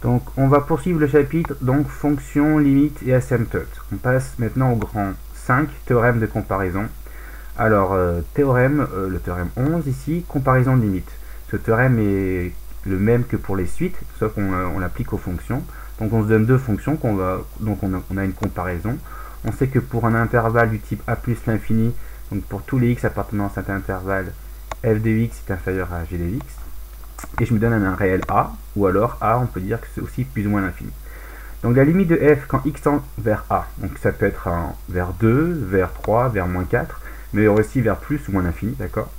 Donc on va poursuivre le chapitre, donc fonction, limite et asymptote. On passe maintenant au grand 5, théorème de comparaison. Alors le théorème 11 ici, comparaison de limite. Ce théorème est le même que pour les suites, sauf qu'on l'applique aux fonctions. Donc on se donne deux fonctions, donc on a une comparaison. On sait que pour un intervalle du type a plus l'infini, donc pour tous les x appartenant à cet intervalle, f de x est inférieur à g de x. Et je me donne un réel a, ou alors a, on peut dire que c'est aussi plus ou moins l'infini. Donc la limite de f quand x tend vers a, donc ça peut être vers 2, vers 3, vers moins 4, mais aussi vers plus ou moins l'infini, d'accord.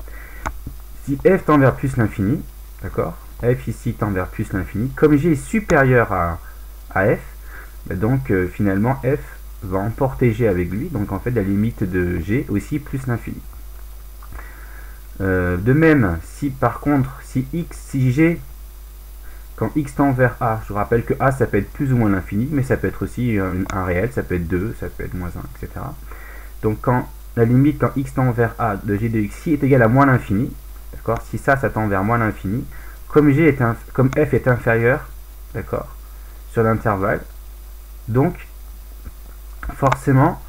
Si f tend vers plus l'infini, d'accord, f ici tend vers plus l'infini, comme g est supérieur à f, bah donc finalement f va emporter g avec lui, donc en fait la limite de g aussi plus l'infini. De même, si par contre, si g, quand x tend vers a, je rappelle que a ça peut être plus ou moins l'infini, mais ça peut être aussi un réel, ça peut être 2, ça peut être moins 1, etc. Donc quand la limite quand x tend vers a de g de x est égale à moins l'infini, d'accord, si ça tend vers moins l'infini, comme f est inférieur, d'accord, sur l'intervalle, donc forcément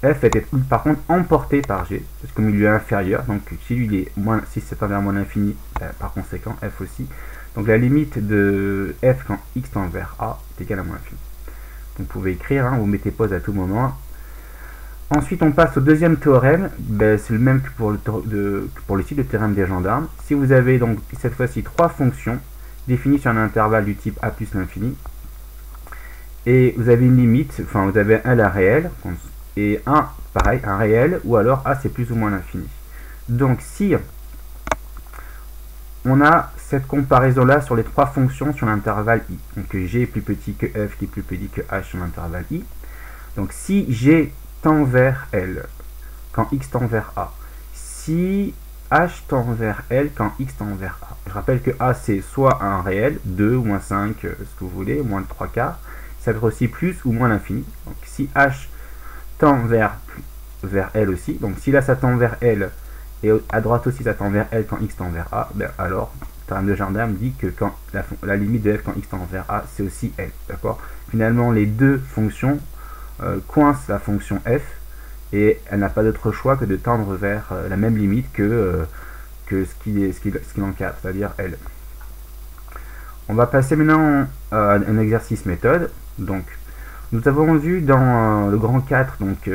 f était par contre emporté par g, parce que comme il lui est inférieur, donc si lui est moins, si c'est tend vers moins l'infini, par conséquent f aussi. Donc la limite de f quand x tend vers a est égale à moins l'infini. Vous pouvez écrire, vous mettez pause à tout moment. Ensuite on passe au deuxième théorème, c'est le même que pour le type de théorème des gendarmes. Si vous avez donc cette fois-ci trois fonctions définies sur un intervalle du type a plus l'infini, et vous avez une limite, enfin vous avez un la réelle, et un, pareil, un réel, ou alors a c'est plus ou moins l'infini. Donc si on a cette comparaison là sur les trois fonctions sur l'intervalle i, donc g est plus petit que f qui est plus petit que h sur l'intervalle i, donc si g tend vers L quand x tend vers a, si h tend vers L quand x tend vers a, je rappelle que a c'est soit un réel, 2, moins 5, ce que vous voulez, moins de 3 quarts, ça peut être aussi plus ou moins l'infini. Donc si h tend vers L aussi, donc si là ça tend vers L et à droite aussi ça tend vers L quand x tend vers a, alors le théorème de gendarme dit que quand la limite de f quand x tend vers a c'est aussi L, d'accord. Finalement les deux fonctions coincent la fonction f et elle n'a pas d'autre choix que de tendre vers la même limite que ce qui l'encadre, c'est-à-dire L. On va passer maintenant à un exercice méthode. Donc nous avons vu dans le grand 4, donc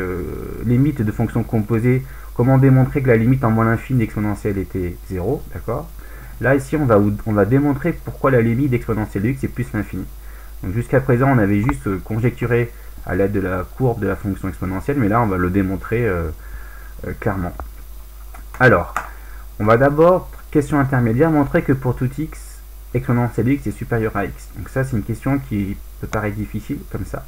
limite de fonctions composées, comment démontrer que la limite en moins l'infini d'exponentielle était 0, d'accord. Là ici on va démontrer pourquoi la limite d'exponentielle de x est plus l'infini. Donc jusqu'à présent on avait juste conjecturé à l'aide de la courbe de la fonction exponentielle, mais là on va le démontrer clairement. Alors, on va d'abord, question intermédiaire, montrer que pour tout x, exponentielle de x est supérieure à x. Donc ça c'est une question qui peut paraître difficile comme ça,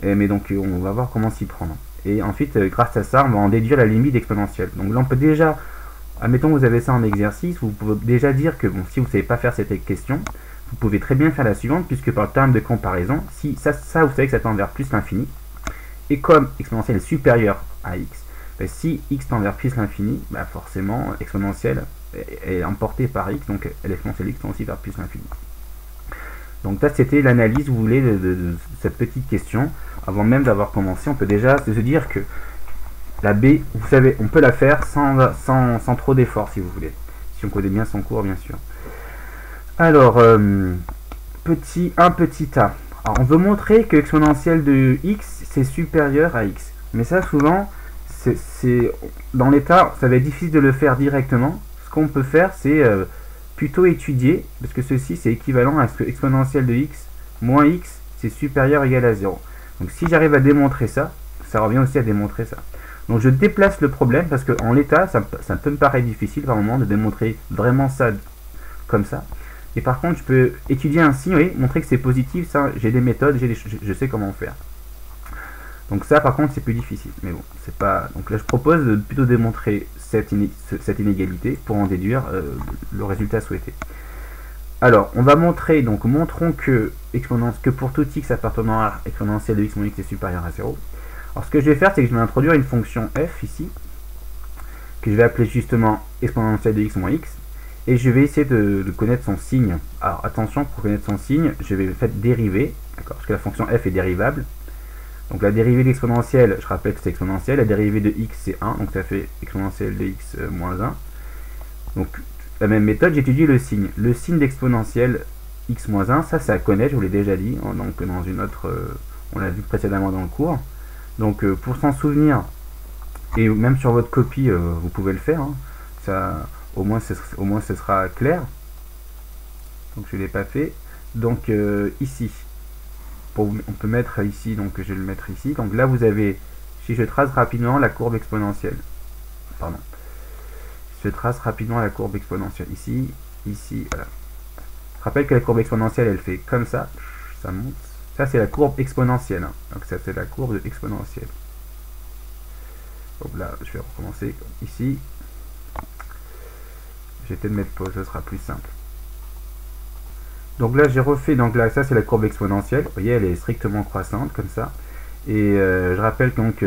mais donc on va voir comment s'y prendre. Et ensuite, grâce à ça, on va en déduire la limite exponentielle. Donc là on peut déjà, admettons que vous avez ça en exercice, vous pouvez déjà dire que bon, si vous ne savez pas faire cette question, vous pouvez très bien faire la suivante, puisque par le terme de comparaison, si ça vous savez que ça tend vers plus l'infini, et comme exponentielle est supérieure à x, si x tend vers plus l'infini, forcément exponentielle est emportée par x, donc l'exponentielle x tend aussi vers plus l'infini. Donc ça c'était l'analyse, vous voulez, de cette petite question. Avant même d'avoir commencé, on peut déjà se dire que la B, vous savez, on peut la faire sans trop d'effort si vous voulez, si on connaît bien son cours bien sûr. Alors, un petit a. Alors, on veut montrer que exponentielle de x c'est supérieur à x. Mais ça, souvent, dans l'état, ça va être difficile de le faire directement. Ce qu'on peut faire, c'est plutôt étudier, parce que ceci, c'est équivalent à ce que exponentielle de x moins x, c'est supérieur ou égal à 0. Donc, si j'arrive à démontrer ça, ça revient aussi à démontrer ça. Donc, je déplace le problème, parce qu'en l'état, ça peut me paraître difficile par moment de démontrer vraiment ça comme ça. Et par contre, je peux étudier ainsi, oui, montrer que c'est positif, ça, j'ai des méthodes, je sais comment faire. Donc ça, par contre, c'est plus difficile. Mais bon, c'est pas. Donc là, je propose de plutôt démontrer cette inégalité pour en déduire le résultat souhaité. Alors, on va montrer, donc montrons que pour tout x appartenant à exponentielle de x moins x est supérieur à 0. Alors, ce que je vais faire, c'est que je vais introduire une fonction f ici, que je vais appeler justement exponentielle de x moins x. et je vais essayer de connaître son signe. Alors attention, pour connaître son signe, je vais faire dériver, d'accord, parce que la fonction f est dérivable. Donc la dérivée de l'exponentielle, je rappelle que c'est exponentielle, la dérivée de x c'est 1, donc ça fait exponentielle de x moins 1. Donc la même méthode, j'étudie le signe. Le signe d'exponentielle x moins 1, ça à connaître, je vous l'ai déjà dit, donc dans une autre, on l'a vu précédemment dans le cours. Donc pour s'en souvenir, et même sur votre copie, vous pouvez le faire, hein, ça, au moins ce sera clair. Donc je ne l'ai pas fait. Donc ici, on peut mettre ici, donc je vais le mettre ici. Donc là vous avez, si je trace rapidement la courbe exponentielle, pardon, je trace rapidement la courbe exponentielle ici, ici, voilà. Je rappelle que la courbe exponentielle elle fait comme ça, ça monte. Ça c'est la courbe exponentielle, hein. Donc ça c'est la courbe exponentielle. Donc là je vais recommencer ici. Je vais peut-être mettre pause, ce sera plus simple. Donc là j'ai refait, donc là ça c'est la courbe exponentielle, vous voyez elle est strictement croissante comme ça. Et je rappelle donc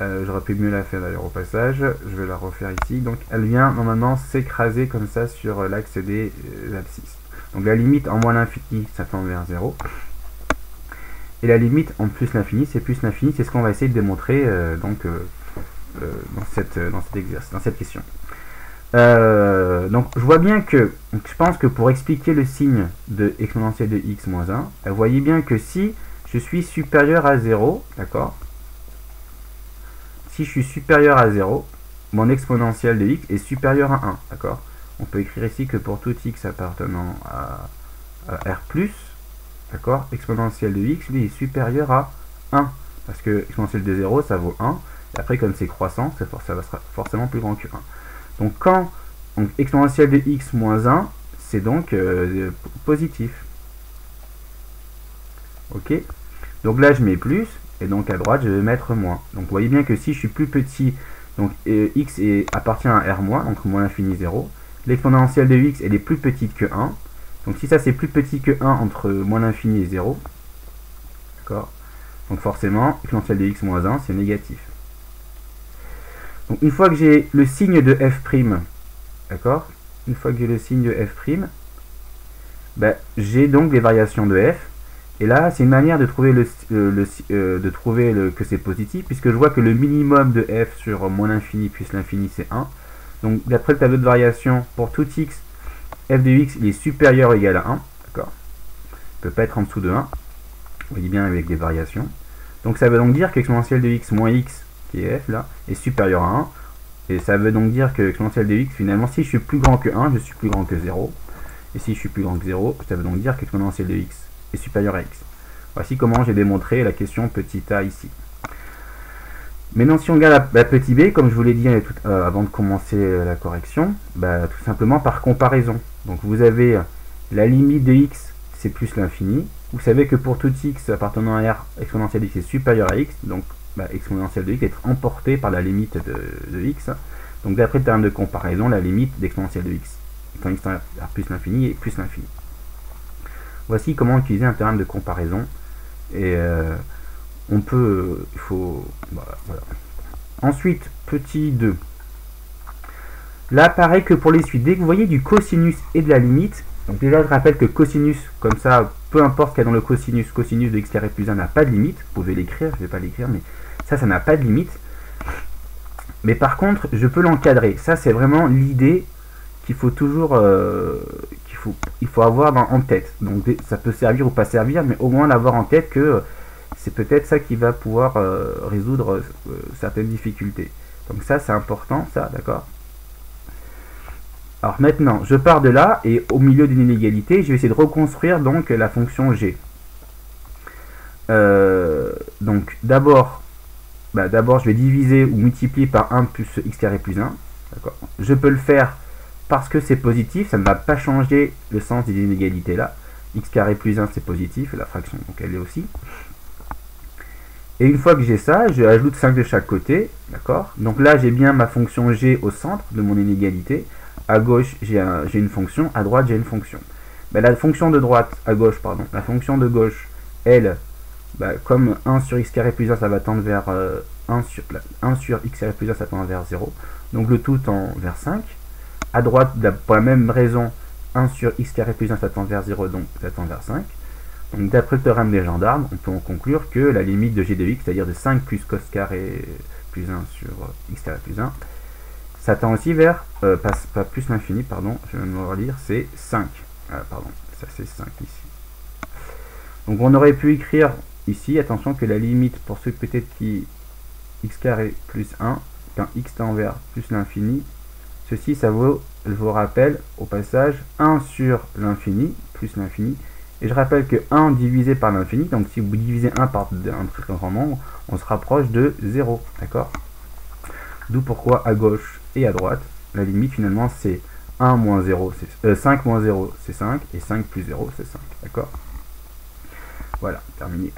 j'aurais pu mieux la faire d'ailleurs au passage, je vais la refaire ici. Donc elle vient normalement s'écraser comme ça sur l'axe des abscisses. Donc la limite en moins l'infini ça tend vers 0. Et la limite en plus l'infini, c'est plus l'infini, c'est ce qu'on va essayer de démontrer dans cet exercice, dans cette question. Donc je vois bien que, je pense que pour expliquer le signe de exponentielle de x moins 1, vous voyez bien que si je suis supérieur à 0, d'accord, si je suis supérieur à 0, mon exponentielle de x est supérieur à 1, d'accord. On peut écrire ici que pour tout x appartenant à R+, d'accord, exponentielle de x, lui, est supérieur à 1, parce que exponentielle de 0, ça vaut 1, et après, comme c'est croissant, ça sera forcément plus grand que 1. Donc, quand exponentielle de x moins 1, c'est donc positif. Ok. Donc là, je mets plus, et donc à droite, je vais mettre moins. Donc, vous voyez bien que si je suis plus petit, donc x appartient à R-, donc moins l'infini 0, l'exponentielle de x, elle est plus petite que 1. Donc si ça c'est plus petit que 1 entre moins l'infini et 0, d'accord, donc forcément, exponentielle de x moins 1, c'est négatif. Donc une fois que j'ai le signe de f', d'accord, une fois que j'ai le signe de f', ben, j'ai donc les variations de f, et là c'est une manière de trouver, que c'est positif, puisque je vois que le minimum de f sur moins l'infini plus l'infini c'est 1. Donc d'après le tableau de variation, pour tout x, f de x il est supérieur ou égal à 1, d'accord, il ne peut pas être en dessous de 1, vous voyez bien avec des variations. Donc ça veut donc dire qu'exponentielle de x moins x, qui est f là, est supérieur à 1, et ça veut donc dire que exponentielle de x, finalement, si je suis plus grand que 1, je suis plus grand que 0, et si je suis plus grand que 0, ça veut donc dire qu'exponentielle de x est supérieure à x. Voici comment j'ai démontré la question petit a ici. Maintenant, si on regarde la petit b, comme je vous l'ai dit avant de commencer la correction, bah, tout simplement par comparaison. Donc vous avez la limite de x, c'est plus l'infini. Vous savez que pour tout x appartenant à R, exponentielle de x est supérieure à x, donc bah, exponentielle de x est emportée par la limite de x. Donc d'après le terme de comparaison, la limite d'exponentielle de x, quand x tend vers plus l'infini, est plus l'infini. Voici comment utiliser un terme de comparaison. Et on peut, voilà. Ensuite, petit 2. Là, pareil que pour les suites. Dès que vous voyez du cosinus et de la limite, donc déjà je rappelle que cosinus, comme ça, peu importe ce qu'il y a dans le cosinus de x carré plus 1 n'a pas de limite. Vous pouvez l'écrire, je ne vais pas l'écrire, mais ça n'a pas de limite. Mais par contre, je peux l'encadrer. Ça, c'est vraiment l'idée qu'il faut toujours, il faut avoir en tête. Donc ça peut servir ou pas servir, mais au moins l'avoir en tête que c'est peut-être ça qui va pouvoir résoudre certaines difficultés. Donc ça c'est important, ça, d'accord. Alors maintenant, je pars de là, et au milieu d'une inégalité, je vais essayer de reconstruire donc la fonction g. Donc d'abord, je vais diviser ou multiplier par 1 plus x carré plus 1. Je peux le faire parce que c'est positif, ça ne va pas changer le sens des inégalités là. X carré plus 1 c'est positif, et la fraction donc elle est aussi. Et une fois que j'ai ça, je ajoute 5 de chaque côté, d'accord. Donc là j'ai bien ma fonction g au centre de mon inégalité. À gauche j'ai une fonction, à droite j'ai une fonction. La fonction de droite, à gauche pardon, la fonction de gauche, elle, comme 1 sur x carré plus 1 ça va tendre vers 1 sur x carré plus 1 ça tend vers 0. Donc le tout tend vers 5. À droite, pour la même raison, 1 sur x carré plus 1, ça tend vers 0, donc ça tend vers 5. Donc d'après le théorème des gendarmes, on peut en conclure que la limite de g de x, c'est-à-dire de 5 plus cos carré plus 1 sur x carré plus 1, ça tend aussi vers, pas plus l'infini, pardon, je vais me relire, c'est 5. Pardon, ça c'est 5 ici. Donc on aurait pu écrire ici, attention, que la limite pour ce petit x carré plus 1, quand x tend vers plus l'infini, ceci, ça vaut, je vous rappelle, au passage, 1 sur l'infini, plus l'infini. Et je rappelle que 1 divisé par l'infini, donc si vous divisez 1 par un très grand nombre, on se rapproche de 0, d'accord? D'où pourquoi à gauche et à droite, la limite finalement c'est 1 moins 0, 5 moins 0 c'est 5, et 5 plus 0 c'est 5, d'accord? Voilà, terminé.